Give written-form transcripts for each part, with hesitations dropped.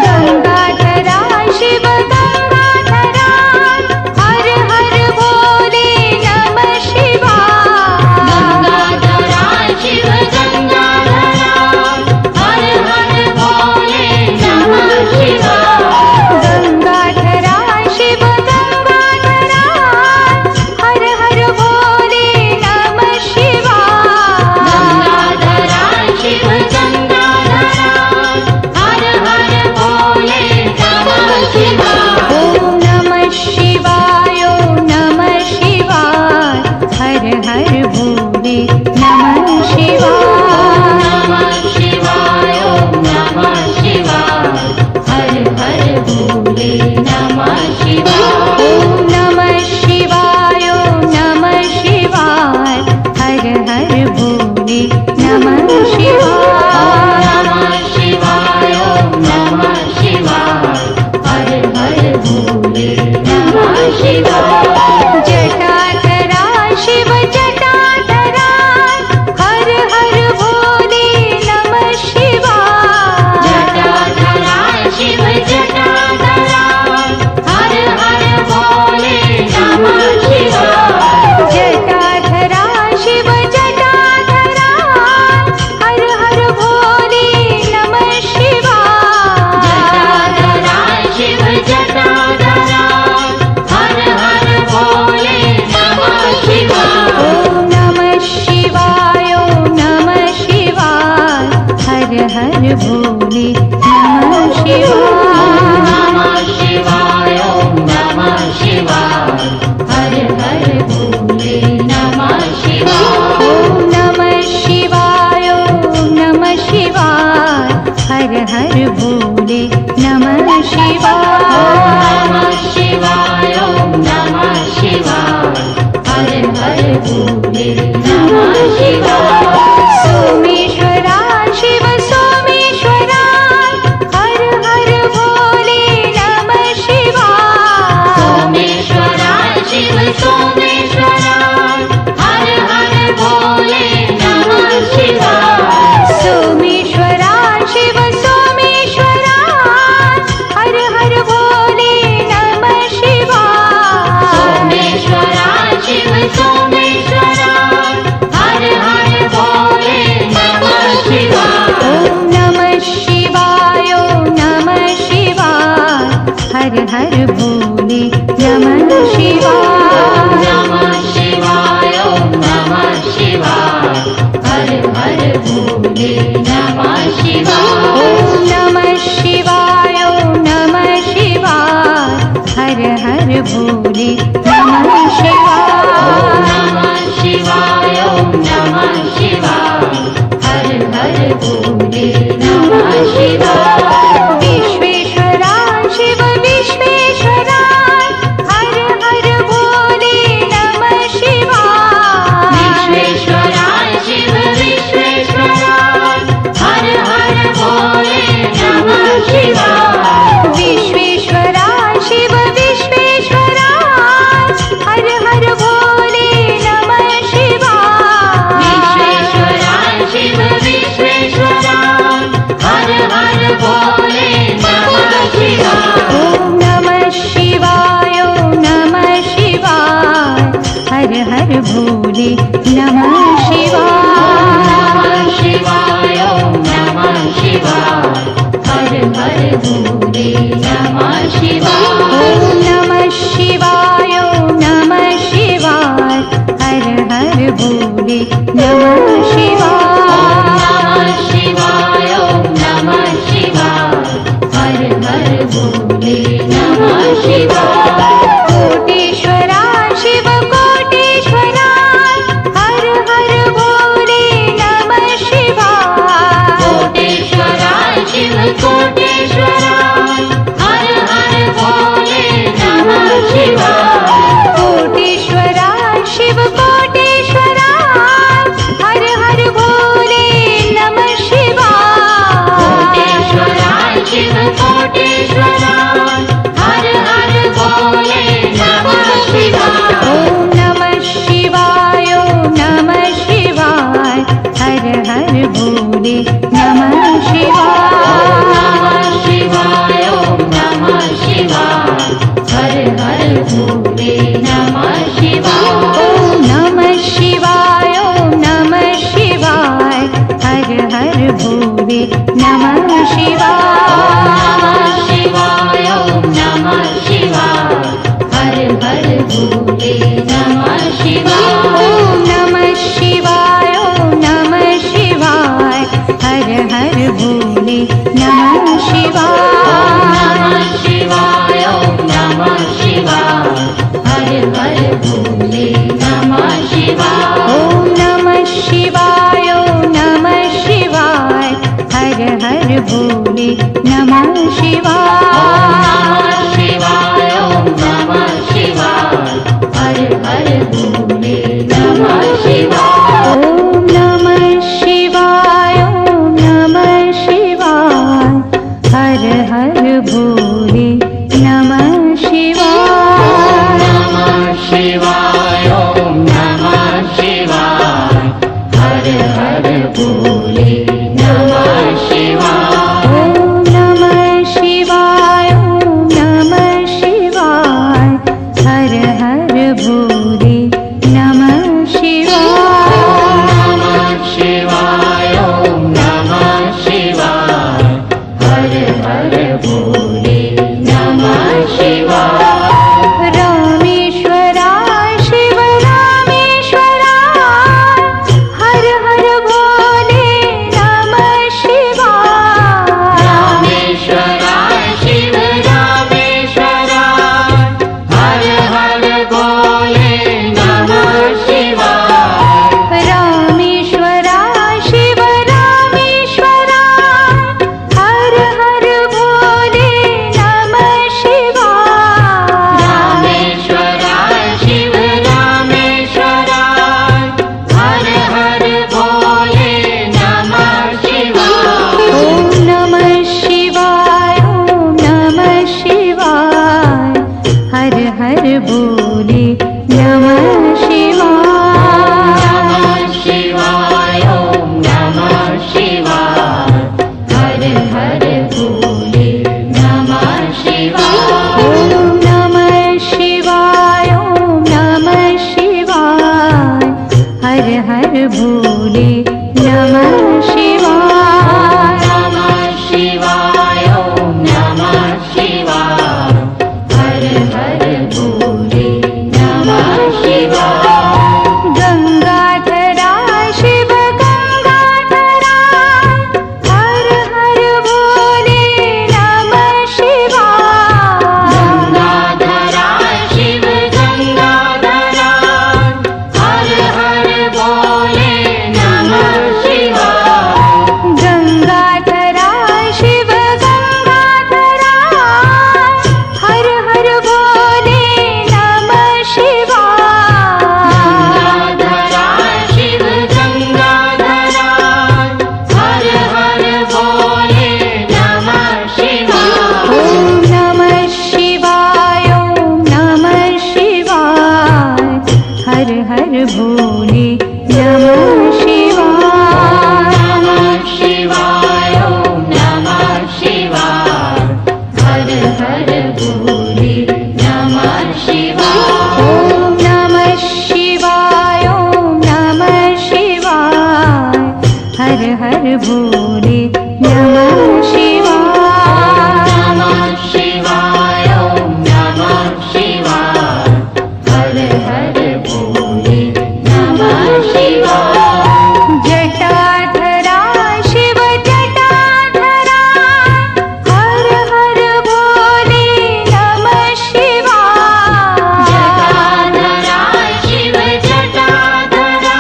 गंगाधरा शिव हर भोले नमः शिवाय। नमः शिवाय ओम नमः शिवाय हर हर भोले नमः शिवाय। ओम नमः शिवाय ओम नमः शिवाय हर हर भोले नमः शिवाय। नमः शिवाय ओम नमः शिवाय हर हर भोले नमः शिवाय। सोमेश्वरा शिव सोमेश्वरा हर हर भोले नमः शिवाय। सोमेश्वरा शिव सोमेश्वरा हर हर भोले नमः शिवाय। सोमेश्वरा शिव सोमेश्वरा हर हर भोले नमः शिवाय। सोमेश्वरा शिव सोमेश्वरा हर हर भोले नमः शिवाय। ओम नमः शिवाय ओम नमः शिवाय हर हर भोले नमः शिवाय। नमः शिवाय ओम नमः शिवाय हर हर भोले नमः शिवाय। ओम नमः शिवाय ओम नमः शिवाय हर हर भोले नमः शिवाय। नमः शिवाय ओम नमः शिवाय हर हर भोले नमः शिवाय। विश्वेश्वरा शिव विश्वेश्वरा हर हर भोले नमः शिवाय। विश्वेश्वरा शिव विश्वेश्वरा हर हर भोले नमः शिवाय। विश्वेश्वरा शिव विश्वेश्वरा हर हर भोले नमः शिवाय। विश्वेश्वरा शिव विश्वेश्वरा हर हर भोले नमः शिवाय। ओम नमः शिवाय ओम नमः शिवाय हर हर भोले नमः शिवाय। नमः शिवाय ओम नमः शिवाय हर हर भोले नमः शिवाय। ओम नमः शिवाय ओम नमः शिवाय हर हर भोले नमः शिवाय। नमः शिवाय ओम नमः शिवाय हर हर भोले नमः शिवाय। कोटेश्वरा शिव कोटेश्वरा हर हर भोले नमः शिवाय। कोटेश्वरा शिव कोटेश्वरा हर हर भोले नमः शिवाय। कोटेश्वरा शिव कोटेश्वरा हर हर भोले नमः शिवाय। कोटेश्वरा शिव कोटेश्वरा हर हर भोले नमः शिवाय। ओम नमः शिवाय ओम नमः शिवाय हर हर भोले नमः शिवाय। नमः शिवाय ओम नमः शिवाय हर हर भोले नमः शिवाय। ओम नमः शिवाय ओम नमः शिवाय हर हर भोले नमः शिवाय। नमः शिवाय ओम नमः शिवाय हर हर भोले नमः शिवाय। ओम नमः शिवाय ओम नमः शिवाय हर हर भोले नमः शिवाय। नमः शिवाय ओम नमः शिवाय हर हर भोले नमः शिवाय। ओम नमः शिवाय ओम नमः शिवाय हर हर भोले नमः शिवाय। नमः शिवाय ओम नमः शिवाय हर हर भोले नमः शिवाय। ओम नमः शिवाय ओम नमः शिवाय हर हर भोले नमः शिवाय। नमः शिवाय ओम नमः शिवाय हर हर भोले नमः शिवाय। ओम नमः शिवाय ओम नमः शिवाय हर हर भोले नमः शिवाय। भोले नमः शिवाय नमः शिवाय ॐ नमः शिवाय हर हर भोले नमः शिवाय जटाधरा शिव जटाधरा हर हर भोले नमः शिवाय जटाधरा शिव जटाधरा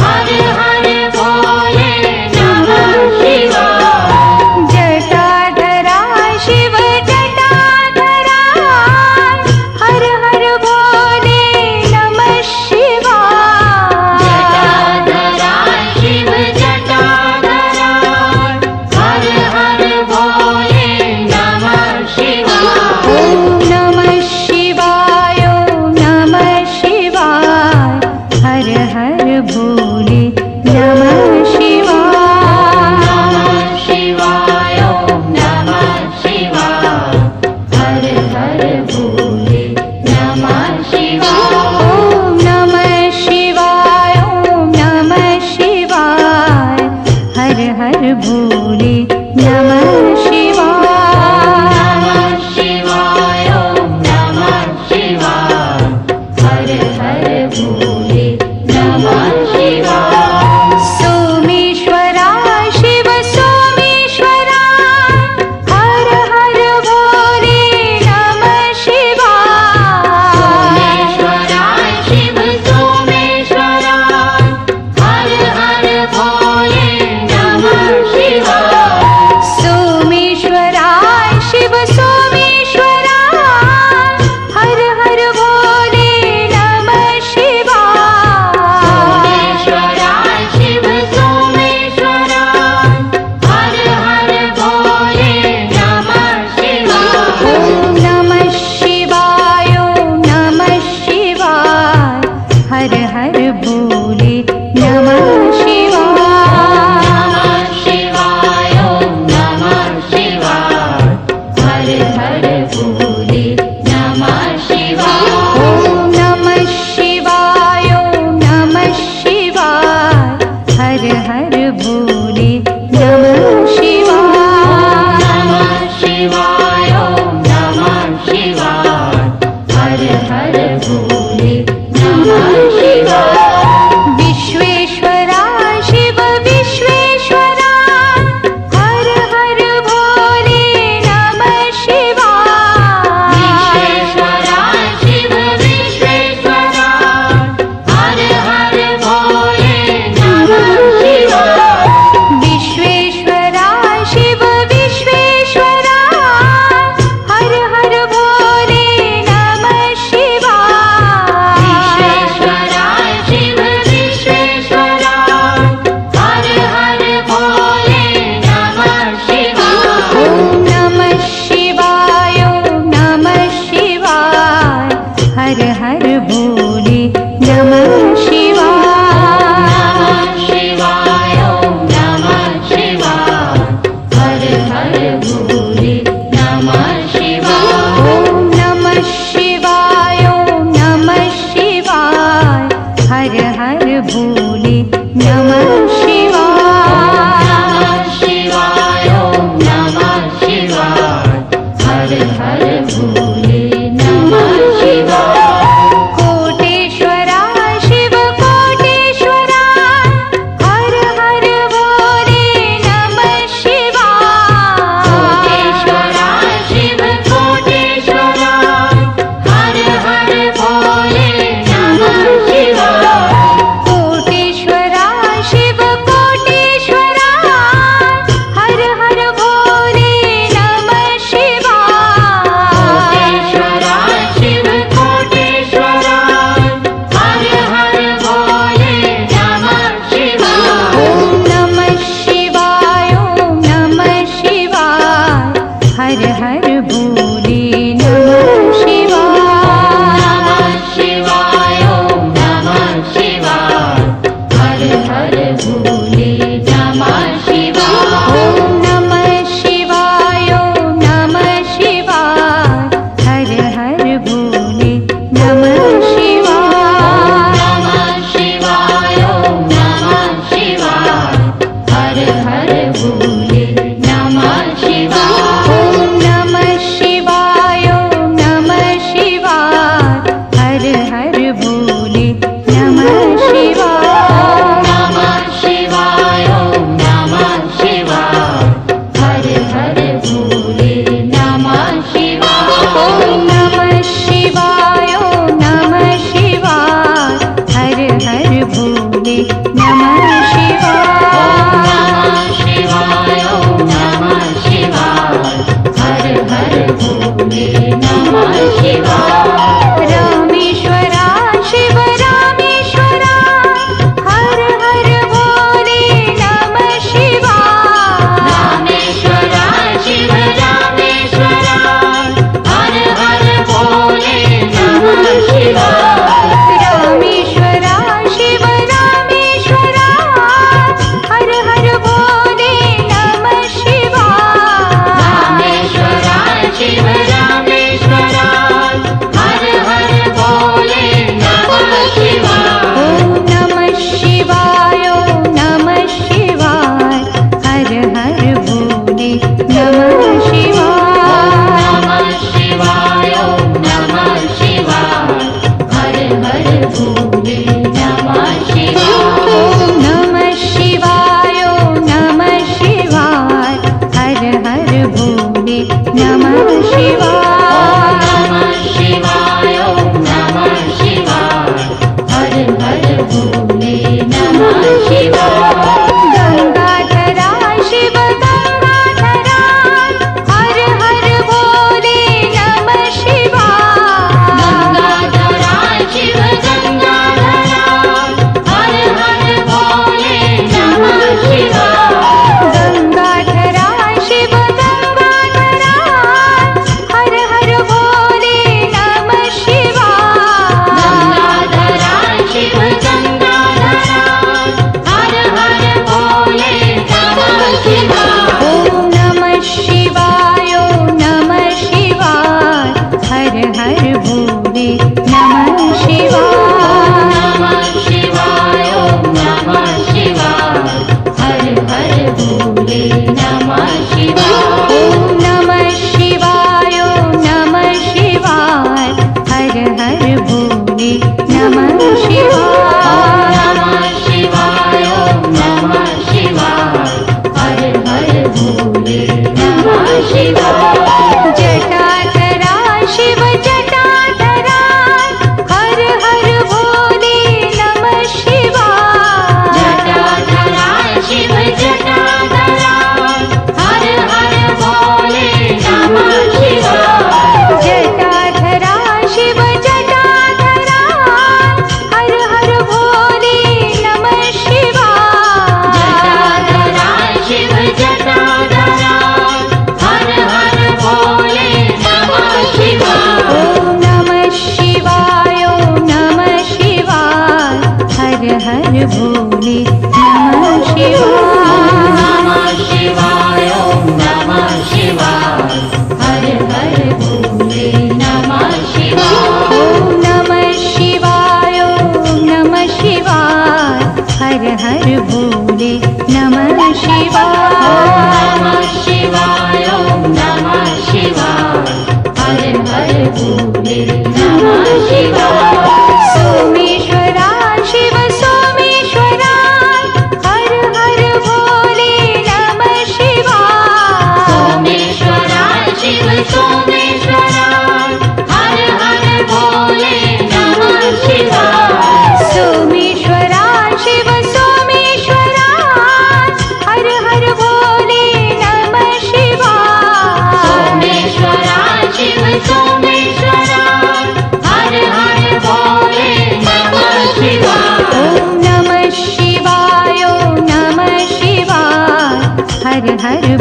हर हर भोले नमः शिवाय जटाधरा शिव जटाधरा हर हर भोले नमः शिवाय जटाधरा शिव जटाधरा हर हर भोले नमः शिवाय ॐ नमः शिवाय ॐ नमः शिवाय हर हर भोले नमः शिवाय नमः शिवाय ॐ नमः शिवाय हर हर भोले नमः शिवाय ॐ नमः शिवाय ॐ नमः शिवाय हर हर भोले नमः शिवाय नमः शिवाय ॐ नमः शिवाय हर हर भोले नमः शिवाय सोमेश्वरा शिव सोमेश्वरा हर हर भोले नमः शिवाय सोमेश्वरा शिव सोमेश्वरा हर हर भोले नमः शिवाय सोमेश्वरा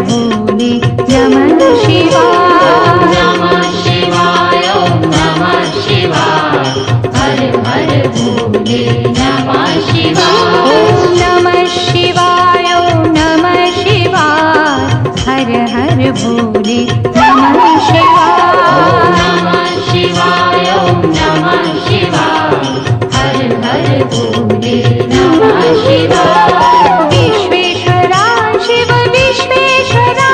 भोले नमः शिवाय नमः शिवाय ओम नमः शिवाय हर हर भोले नमः शिवाय ॐ नमः शिवाय ॐ नमः शिवाय हर हर भोले नमः शिवाय नमः शिवाय ओम नमः शिवाय हर हर भोले नमः शिवाय विश्वेश्वरा शिव विश्वेश्वरा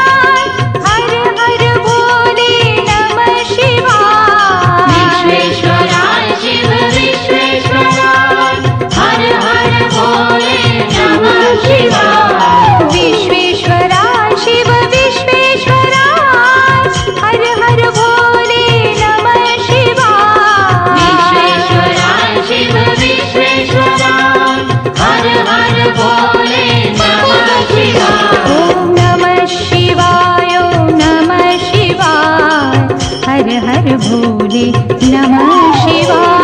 हर हर भोले नमः शिवाय विश्वेश्वरा शिव विश्वेश्वरा हर हर भोले नमः शिवाय विश्वेश्वरा शिव विश्वेश्वरा हर हर भोले नमः शिवाय विश्वेश्वरा शिव विश्वेश्वरा हर हर भोले नमः शिवाय ॐ नमः शिवाय ॐ नमः शिवाय हर हर भोले नमः शिवाय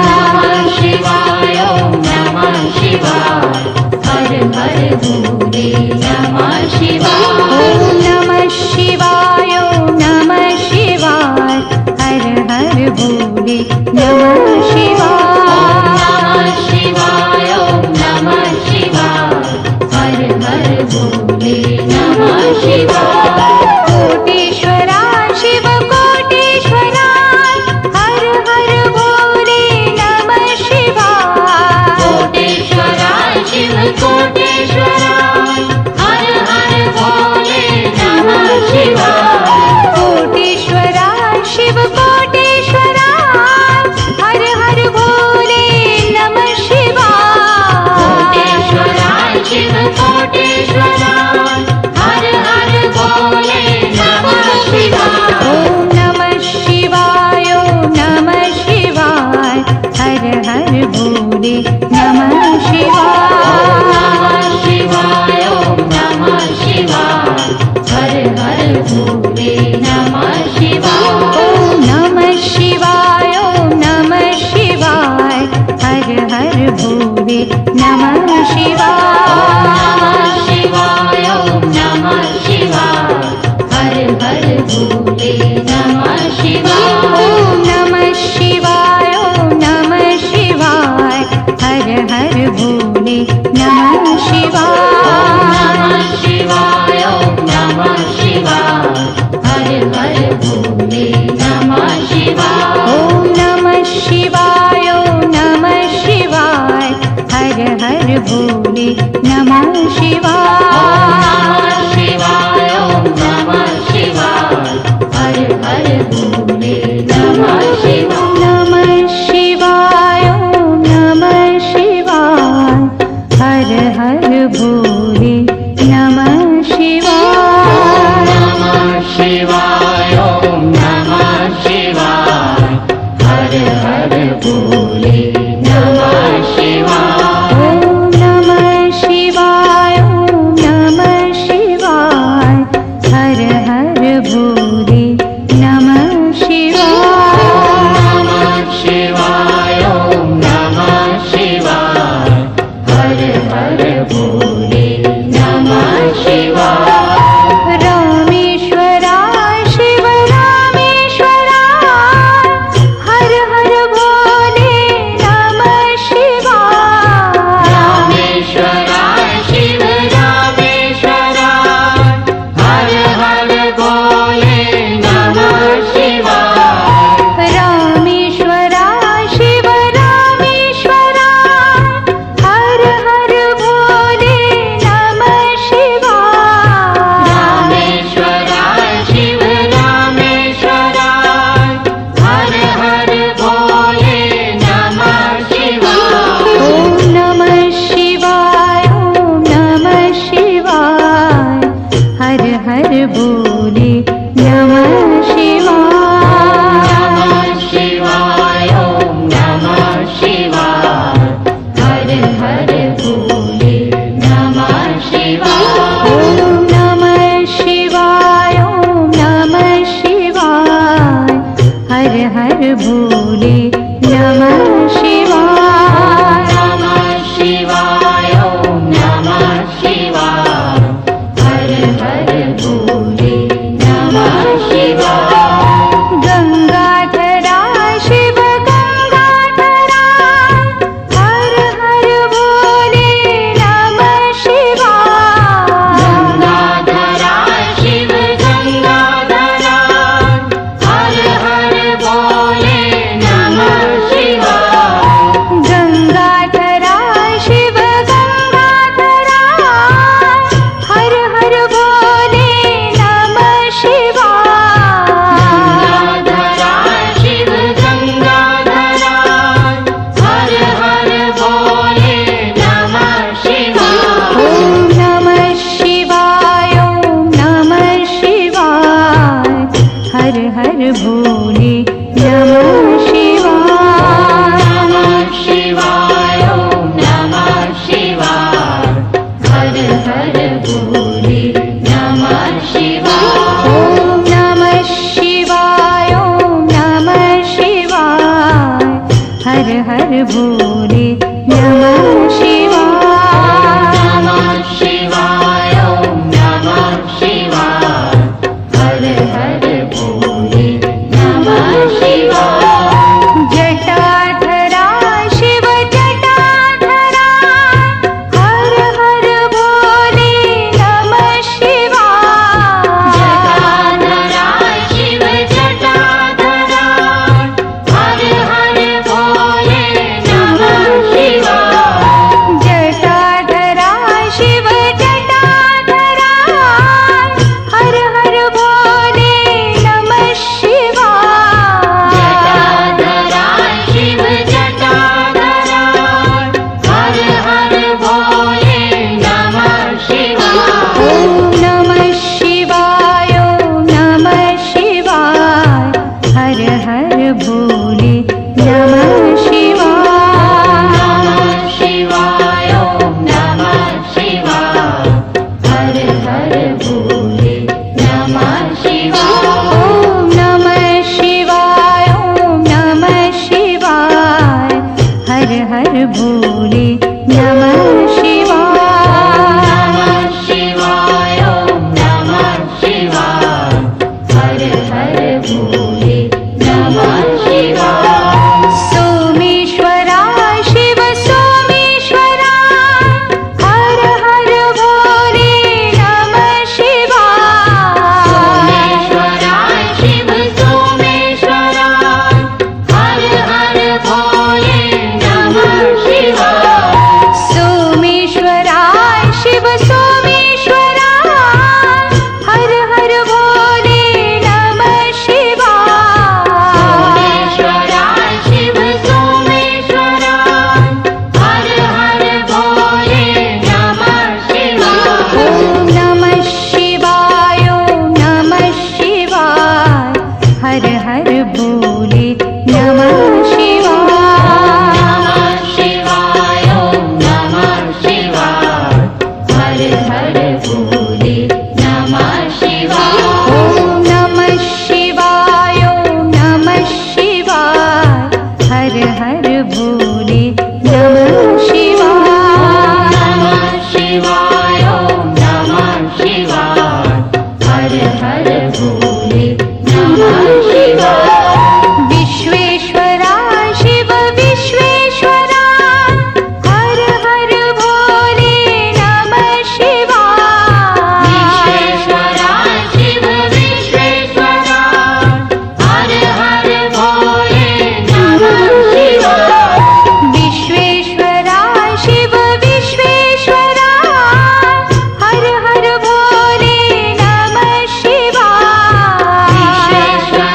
नमः शिवाय ओम नमः शिवाय हर हर भोले नमः शिवाय ॐ नमः शिवाय ॐ नमः शिवाय हर हर भोले नमः शिवाय नमः शिवाय ओम नमः शिवाय हर हर भोले नमः शिवाय कोटेश्वरा शिव कोटेश्वरा हर हर भोले नमः शिवाय कोटेश्वरा शिव कोटेश्वरा हर हर भोले नमः शिवाय कोटेश्वरा शिव कोटेश्वरा हर हर भोले नमः शिवाय कोटेश्वरा शिव कोटेश्वरा हर हर भोले नमः शिवाय ॐ नमः शिवाय ॐ नमः शिवाय हर हर भोले नमः शिवाय नमः शिवाय ओम नमः शिवाय हर हर भोले नमः शिवाय ॐ नमः शिवाय ॐ नमः शिवाय हर हर भोले नमः शिवाय नमः शिवाय ओम नमः शिवाय हर हर भोले नमः शिवाय ॐ नमः शिवाय ॐ नमः शिवाय हर हर भोले नमः शिवाय नमः शिवाय ओम नमः शिवाय हर हर भोले नमः शिवाय ॐ नमः शिवाय ॐ नमः शिवाय हर हर भोले नमः शिवाय नमः शिवाय ओम नमः शिवाय हर हर भोले नमः शिवाय नमः शिवाय ॐ नमः शिवाय हर हर भोले नमः शिवाय नमः शिवाय ओम नमः शिवाय हर हर भोले नमः शिवाय ॐ नमः शिवाय ॐ नमः शिवाय हर हर भोले नमः शिवाय नमः शिवाय ओम नमः शिवाय हर हर भोले नमः शिवाय रामेश्वरा शिव रामेश्वरा हर हर भोले नमः शिवाय रामेश्वरा शिव रामेश्वरा हर हर भोले नमः शिवाय रामेश्वरा शिव रामेश्वरा हर हर भोले नमः शिवाय रामेश्वरा शिव रामेश्वरा हर हर भोले नमः शिवाय ॐ नमः शिवाय ॐ नमः शिवाय हर हर भोले नमः शिवाय नमः शिवाय ओम नमः शिवाय हर हर भोले नमः शिवाय ॐ नमः शिवाय ॐ नमः शिवाय हर हर भोले नमः शिवाय नमः शिवाय ओम नमः शिवाय हर हर शिवाय ॐ नमः शिवाय ॐ नमः शिवाय हर हर भोले नमः शिवाय नमः शिवाय ॐ नमः शिवाय हर हर भोले नमः शिवाय जटाधरा शिव जटाधरा हर हर भोले नमः शिवाय जटाधरा शिव जटाधरा हर हर भोले नमः शिवाय जटाधरा शिव जटाधरा हर हर भोले नमः शिवाय जटाधरा शिव जटाधरा हर हर भोले नमः शिवाय ॐ नमः शिवाय ॐ नमः शिवाय हर हर भोले नमः शिवाय नमः शिवाय ॐ नमः शिवाय हर हर भोले नमः शिवाय ॐ नमः शिवाय ॐ नमः शिवाय हर हर भोले नमः शिवाय नमः शिवाय ॐ नमः शिवाय हर हर भोले नमः शिवाय सोमेश्वरा शिव सोमेश्वरा हर हर भोले नमः शिवाय सोमेश्वरा शिव सोमेश्वरा हर हर भोले नमः शिवाय सोमेश्वरा शिव सोमेश्वरा हर हर भोले नमः शिवाय सोमेश्वरा शिव सोमेश्वरा हर हर भोले नमः शिवाय ॐ नमः शिवाय ॐ नमः शिवाय हर हर भोले नमः शिवाय नमः शिवाय ॐ नमः शिवाय हर हर भोले नमः शिवाय ॐ नमः शिवाय ॐ नमः शिवाय हर हर भोले नमः शिवाय नमः शिवाय ॐ नमः शिवाय हर हर भोले नमः शिवाय विश्वेश्वरा शिव विश्वेश्वरा हर हर भोले नमः शिवाय विश्वेश्वरा शिव विश्वेश्वरा हर हर भोले नमः शिवाय विश्वेश्वरा शिव विश्वेश्वरा हर हर भोले नमः शिवाय विश्वेश्वरा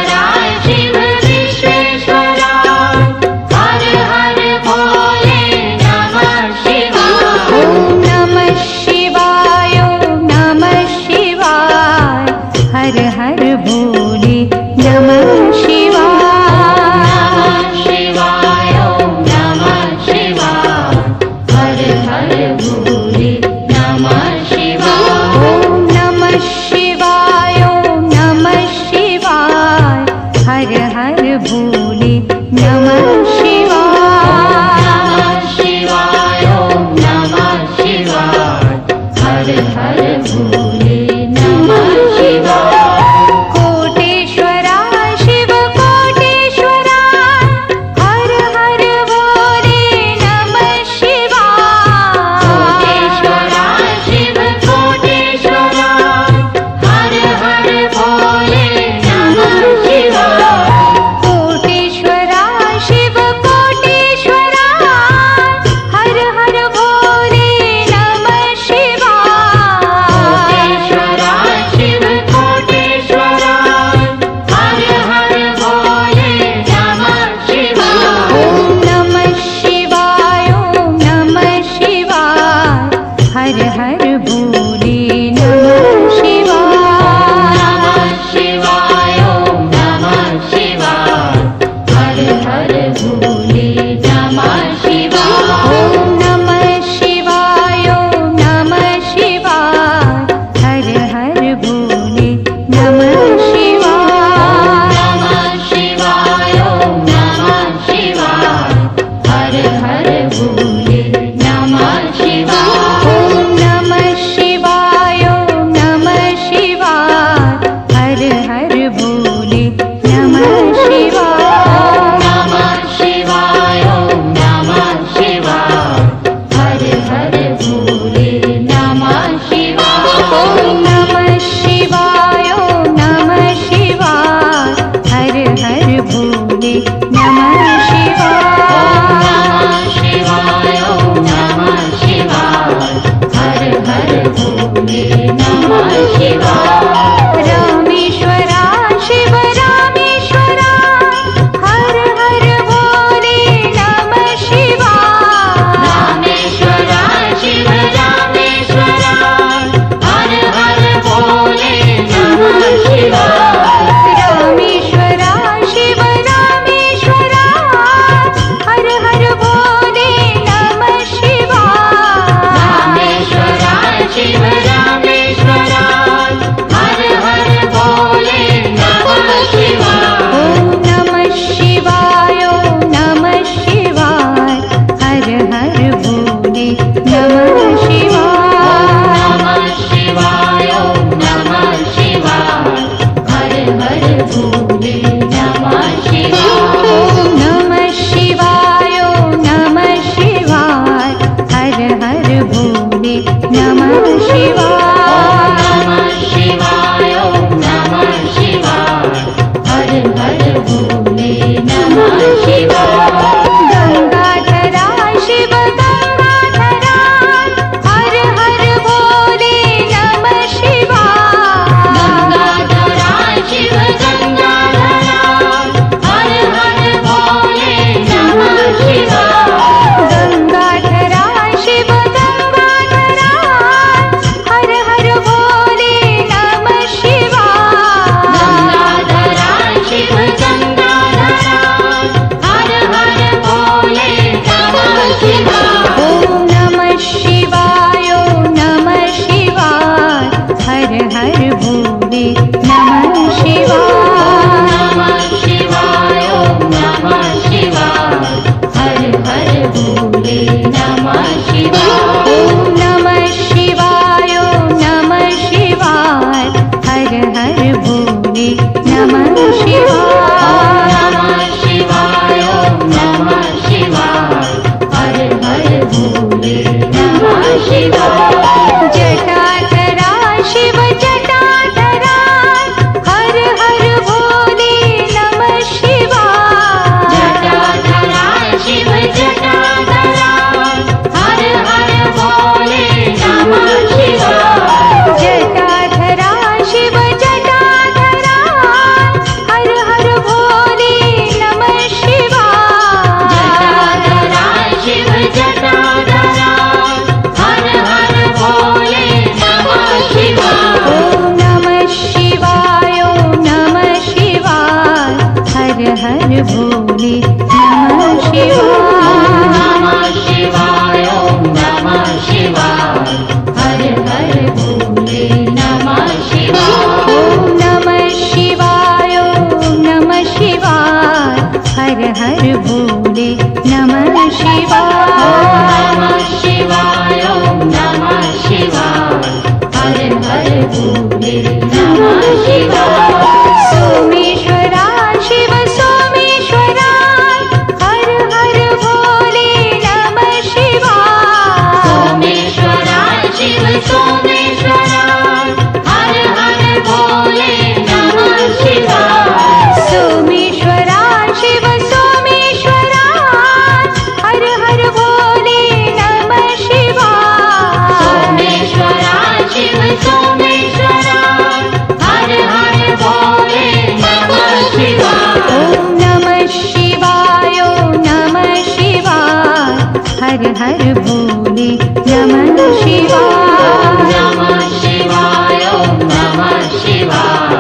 शिवाय रामेश्वरा शिव रामेश्वरा हर हर भोले नमः शिवाय रामेश्वरा शिव रामेश्वरा हर हर भोले नमः शिवाय ओम नमः शिवाय ओम नमः शिवाय हर हर भोले नमः शिवाय नमः शिवाय ओम नमः शिवाय हर हर भोले नमः शिवाय ओम नमः शिवाय ओम नमः शिवाय हर हर भोले नमः शिवाय नमः शिवाय ओम नमः शिवाय हर हर भोले नमः शिवाय गंगाधरा शिव गंगाधरा हर हर भोले नमः शिवाय गंगाधरा शिव गंगाधरा हर हर भोले नमः शिवाय गंगाधरा शिव गंगाधरा हर हर भोले नमः शिवाय गंगाधरा शिव गंगाधरा हर हर भोले नमः शिवाय ओम नमः शिवाय ओम नमः शिवाय हर हर भोले नमः शिवाय नमः शिवाय ओम नमः शिवाय हर हर भोले नमः शिवाय ओम नमः शिवाय ओम नमः शिवाय हर हर भोले नमः शिवाय नमः शिवाय ओम नमः शिवाय हर हर भोले नमः शिवाय जटाधरा शिव जटाधरा हर हर भोले नमः शिवाय जटाधरा शिव जटाधरा हर हर भोले नमः शिवाय जटाधरा शिव जटाधरा हर हर भोले नमः शिवाय जटाधरा शिव जटाधरा हर हर भोले नमः शिवाय ओम नमः शिवाय ओम नमः शिवाय हर हर भोले नमः शिवाय नमः शिवाय ओम नमः शिवाय हर हर भोले नमः शिवाय ओम नमः शिवाय ओम नमः शिवाय हर हर भोले नमः शिवाय नमः शिवाय ओम नमः शिवाय हर हर भोले नमः शिवाय सोमेश्वरा शिव सोमेश्वरा हर हर भोले नमः शिवाय सोमेश्वरा शिव सोमेश्वरा हर हर भोले नमः शिवाय सोमेश्वरा शिव सोमेश्वरा हर हर भोले नमः शिवाय सोमेश्वरा शिव सोमेश्वरा हर हर भोले नमः शिवाय ओम नमः शिवाय ओम नमः शिवाय हर हर भोले नमः शिवाय नमः शिवाय ओम नमः शिवाय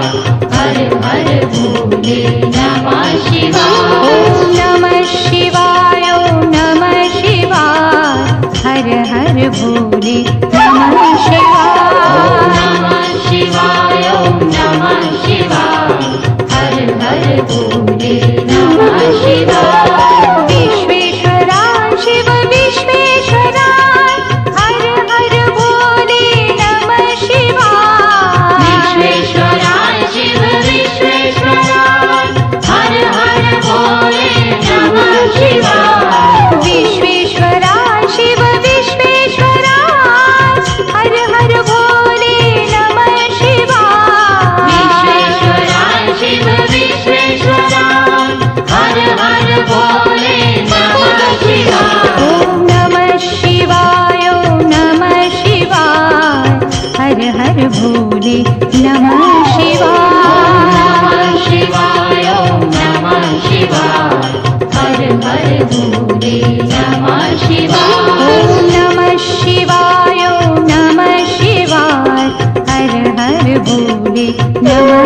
हर हर भोले नमः शिवाय ओम नमः शिवाय ओम नमः शिवाय हर हर भोले नमः शिवाय नमः शिवाय ओम नमः शिवाय हर हर भोले नमः शिवाय विश्वेश्वरा शिव विश्वेश्वरा हर हर भोले नमः शिवाय विश्वेश्वरा शिव विश्वेश्वरा हर हर भोले नमः शिवाय विश्वेश्वरा शिव विश्वेश्वरा हर हर भोले नमः शिवाय विश्वेश्वरा शिव विश्वेश्वरा हर हर भोले नमः शिवाय ओम नमः शिवाय ओम नमः शिवाय हर हर भोले नमः शिवाय नमः शिवाय ओम नमः शिवाय हर हर भोले नमः शिवाय ओम नमः शिवाय ओम नमः शिवाय हर हर भोले नमः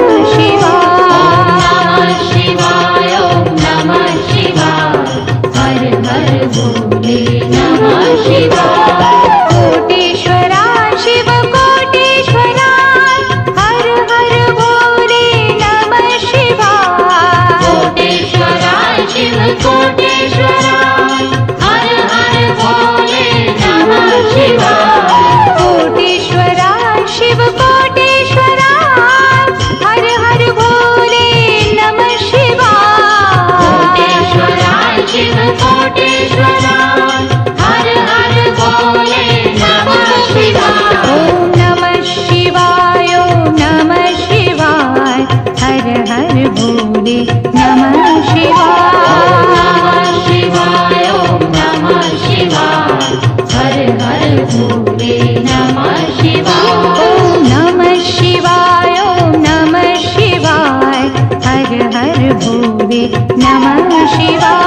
नमः शिवाय शिवाय ओम नमः शिवाय हर हर भोले नमः शिवाय ॐ नमः शिवाय ॐ नमः शिवाय हर हर भोले नमः शिवाय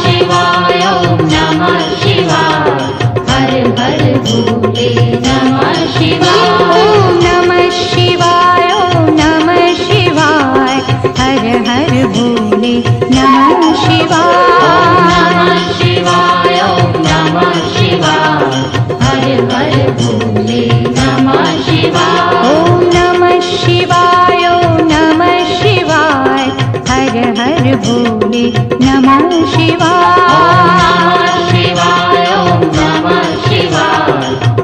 शिवाय ओम नमः शिवाय हर हर भोले नमः शिवाय ॐ नमः शिवाय ॐ नमः शिवाय हर हर भोले नमः शिवाय शिवाय ओम नमः शिवाय हर हर भोले नमः शिवाय ॐ नमः शिवाय ॐ नमः शिवाय हर हर भोले नमः शिवाय शिवाय ओम नमः शिवाय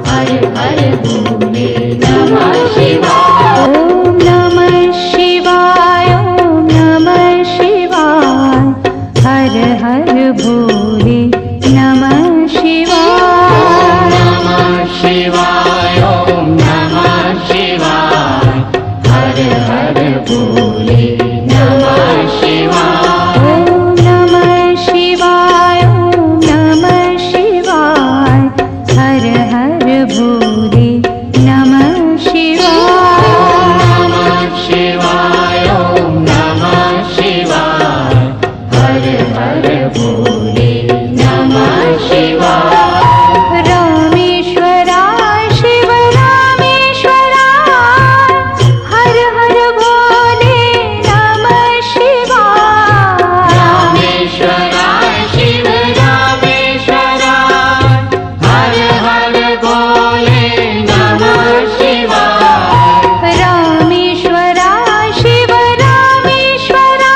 हर हर भोले नमः शिवाय ॐ नमः शिवाय ॐ नमः शिवाय हर हर भोले नमः शिवाय नमः शिवाय ओम नमः शिवाय हर हर भोले नमः शिवाय ॐ नमः शिवाय ॐ नमः शिवाय हर हर भोले नमः शिवाय नमः शिवाय ओम नमः शिवाय हर हर भोले नमः शिवाय रामेश्वराय शिव रामेश्वराय हर हर भोले नमः शिवाय रामेश्वराय शिव रामेश्वराय हर हर भोले नमः शिवाय रामेश्वराय शिव रामेश्वराय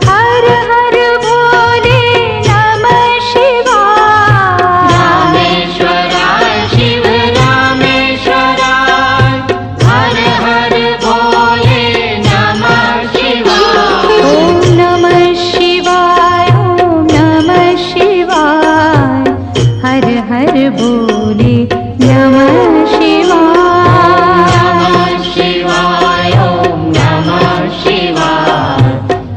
हर हर भोले नमः शिवाय रामेश्वराय शिव रामेश्वराय हर हर भोले नमः शिवाय ॐ नमः शिवाय ॐ नमः शिवाय हर हर भोले नमः शिवाय नमः शिवाय ओम नमः शिवाय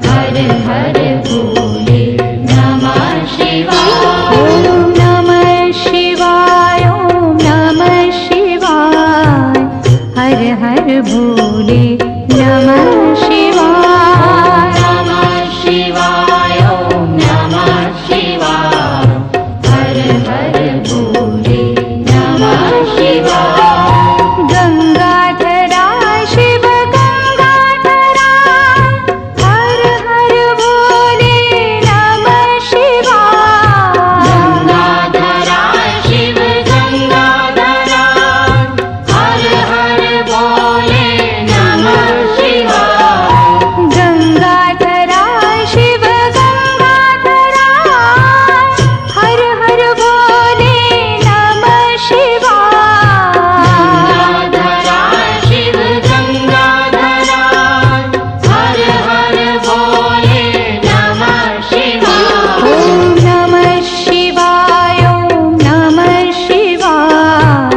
हर हर भोले नमः शिवाय ॐ नमः शिवाय ॐ नमः शिवाय हर हर भोले नमः शिवाय नमः शिवाय ओम नमः शिवाय हर हर भोले नमः शिवाय गंगाधराय शिव गंगाधराय हर हर भोले नमः शिवाय गंगाधराय शिव गंगाधराय हर हर भोले नमः शिवाय गंगाधराय शिव गंगाधराय हर हर भोले नमः शिवाय गंगाधराय शिव गंगाधराय हर हर भोले नमः शिवाय ॐ नमः शिवाय ॐ नमः शिवाय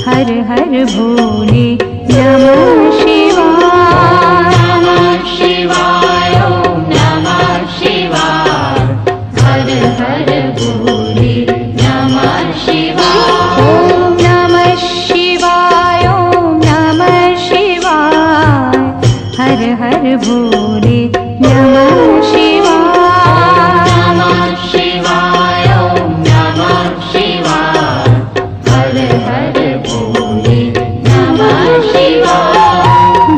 हर हर भोले नमः शिवाय नमः शिवाय ओम नमः शिवाय हर हर भोले नमः शिवाय ॐ नमः शिवाय ॐ नमः शिवाय हर हर भोले नमः शिवाय नमः शिवाय ओम नमः शिवाय हर हर भोले नमः शिवाय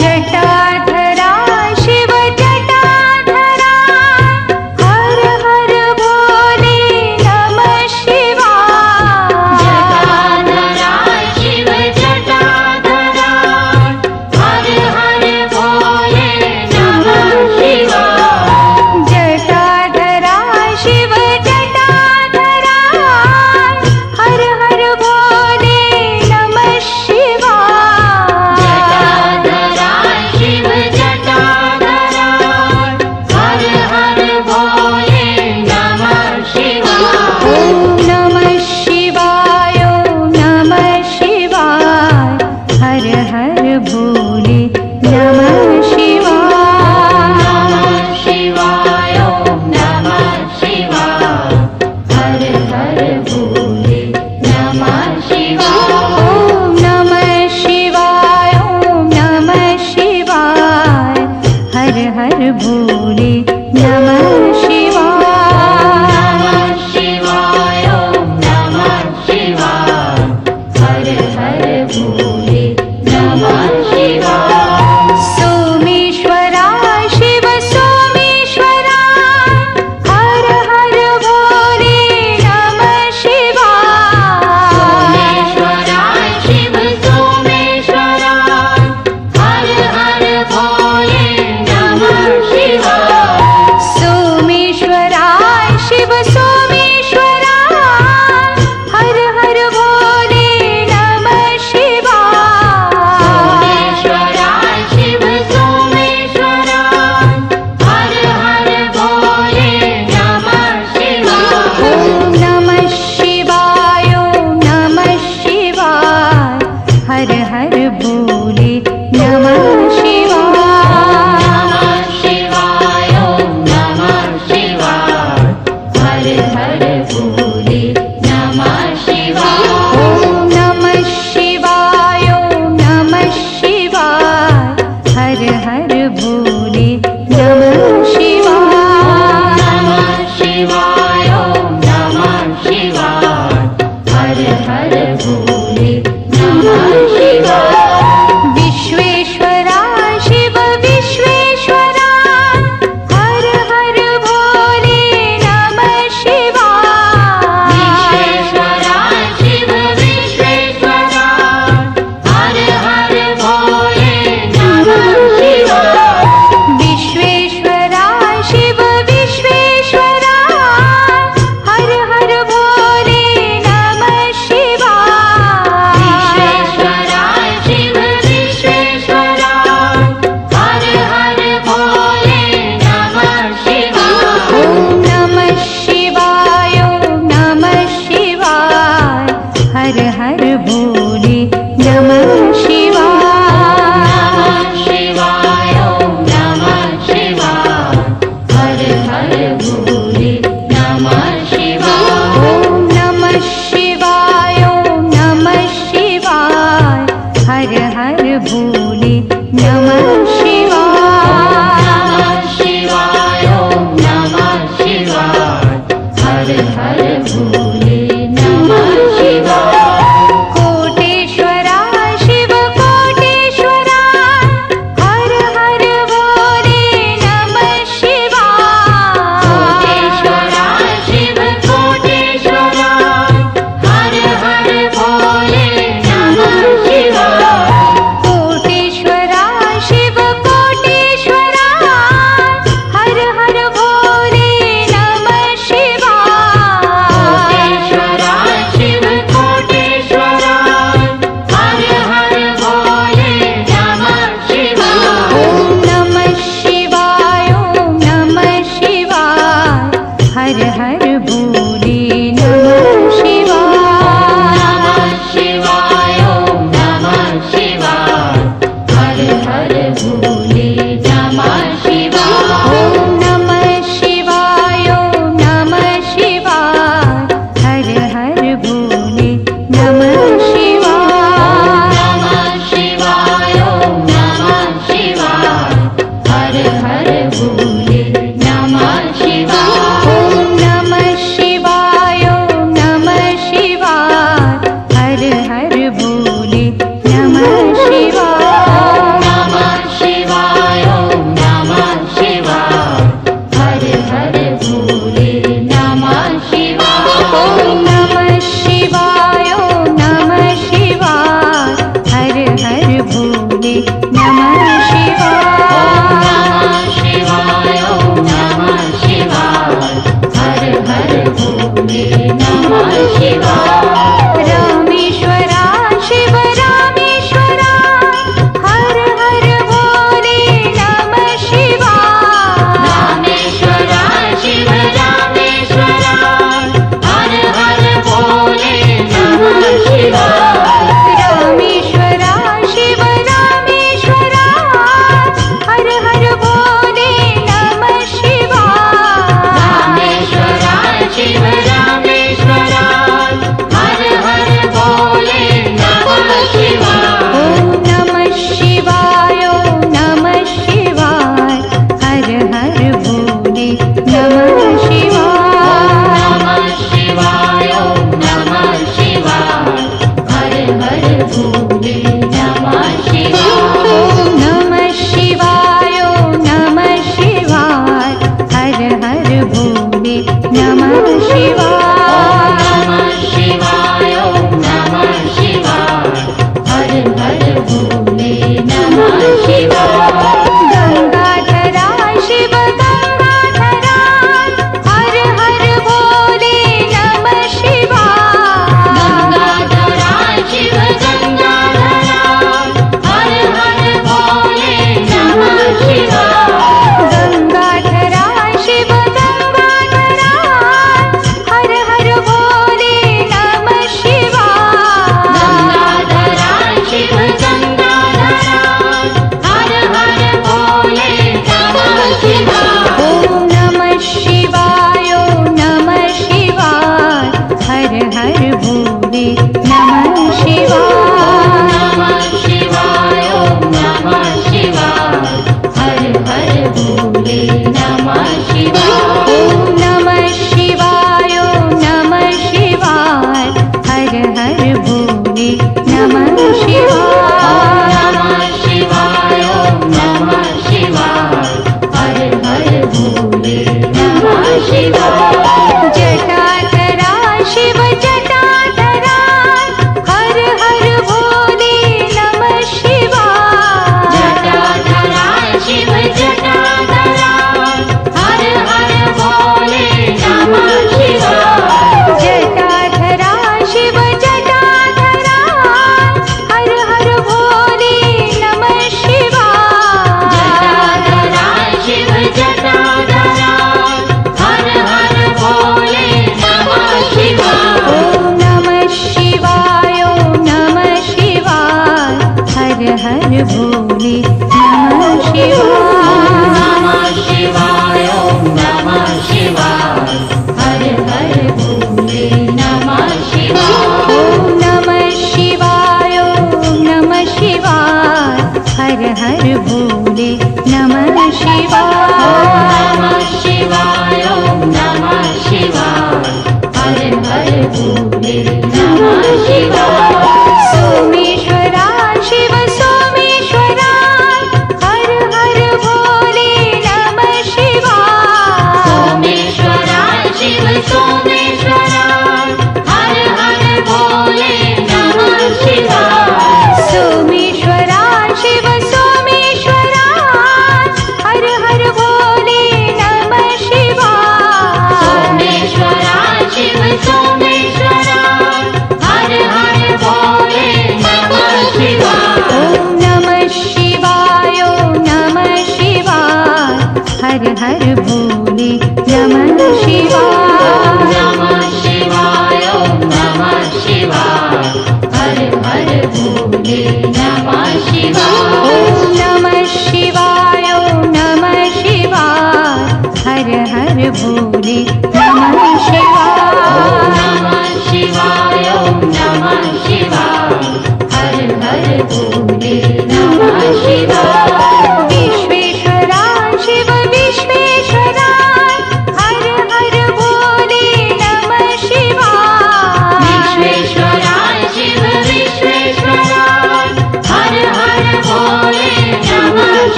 जटाधराय शिव जटाधराय हर हर भोले नमः शिवाय जटाधराय शिव जटाधराय हर हर भोले नमः हर भोले नमः शिवाय। नमः शिवाय ॐ नमः शिवाय हर हर भोले नमः शिवाय। सोमेश्वरा शिव सोमेश्वरा हर हर भोले नमः शिवाय। सोमेश्वरा शिव सोमेश्वरा हर हर भोले नमः शिवाय। सोमेश्वरा शिव सोमेश्वरा हर हर भोले नमः शिवाय। सोमेश्वरा शिव सोमेश्वरा हर हर भोले नमः शिवाय। ॐ नमः शिवाय ॐ नमः शिवाय हर हर भोले नमः शिवाय। नमः शिवाय ॐ नमः शिवाय हर हर भोले नमः शिवाय। ॐ नमः शिवाय ॐ नमः शिवाय हर हर भोले नमः शिवाय। नमः शिवाय ॐ नमः शिवाय हर हर भोले नमः शिवाय। विश्वेश्वरा शिव विश्वेश्वरा हर हर भोले नमः शिवाय। विश्वेश्वरा शिव विश्वेश्वरा हर हर भोले नमः शिवाय। विश्वेश्वरा शिव विश्वेश्वरा हर हर भोले नमः शिवाय। विश्वेश्वरा शिव विश्वेश्वरा हर हर भोले नमः शिवाय। ॐ नमः शिवाय ॐ नमः शिवाय हर हर भोले नमः शिवाय। नमः शिवाय ॐ नमः शिवाय हर हर भोले नमः शिवाय। ॐ नमः शिवाय ॐ नमः शिवाय हर हर भोले नमः शिवाय। नमः शिवाय ॐ नमः शिवाय हर हर भोले नमः शिवाय। कोटेश्वरा शिव कोटेश्वरा हर हर भोले नमः शिवाय। कोटेश्वरा शिव कोटेश्वरा हर हर भोले नमः शिवाय। कोटेश्वरा शिव कोटेश्वरा हर हर भोले नमः शिवाय। कोटेश्वरा शिव कोटेश्वरा हर हर भोले नमः शिवाय। ॐ नमः शिवाय ॐ नमः शिवाय हर हर भोले नमः शिवाय। नमः शिवाय ॐ नमः शिवाय हर हर भोले नमः शिवाय। ॐ नमः शिवाय ॐ नमः शिवाय हर हर भोले नमः शिवाय। नमः शिवाय ॐ नमः शिवाय हर हर भोले नमः शिवाय। ॐ नमः शिवाय ॐ नमः शिवाय हर हर भोले नमः शिवाय। नमः शिवाय ॐ नमः शिवाय हर हर भोले नमः शिवाय। ॐ नमः शिवाय ॐ नमः शिवाय हर हर भोले नमः शिवाय। नमः शिवाय ॐ नमः शिवाय हर हर भोले नमः शिवाय। रामेश्वरा शिव रामेश्वरा हर हर भोले नमः शिवाय। रामेश्वरा शिव रामेश्वरा हर हर भोले नमः शिवाय। रामेश्वरा शिव रामेश्वरा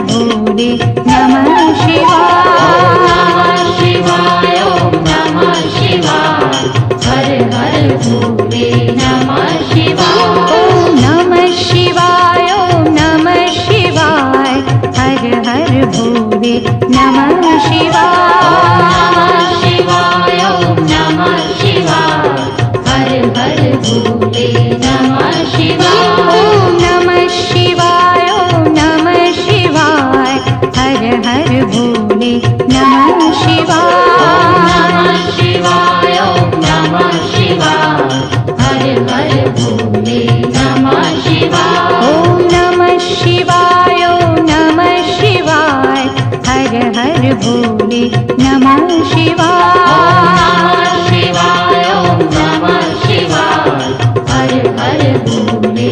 भोले नमः शिवाय। शिवाय शिवाय ओम नमः शिवाय हर हर भोले नमः शिवाय ओम नमः शिवाय ओम नमः शिवाय हर हर भोले नमः शिवाय शिवाय ओम नमः शिवाय हर हर भोले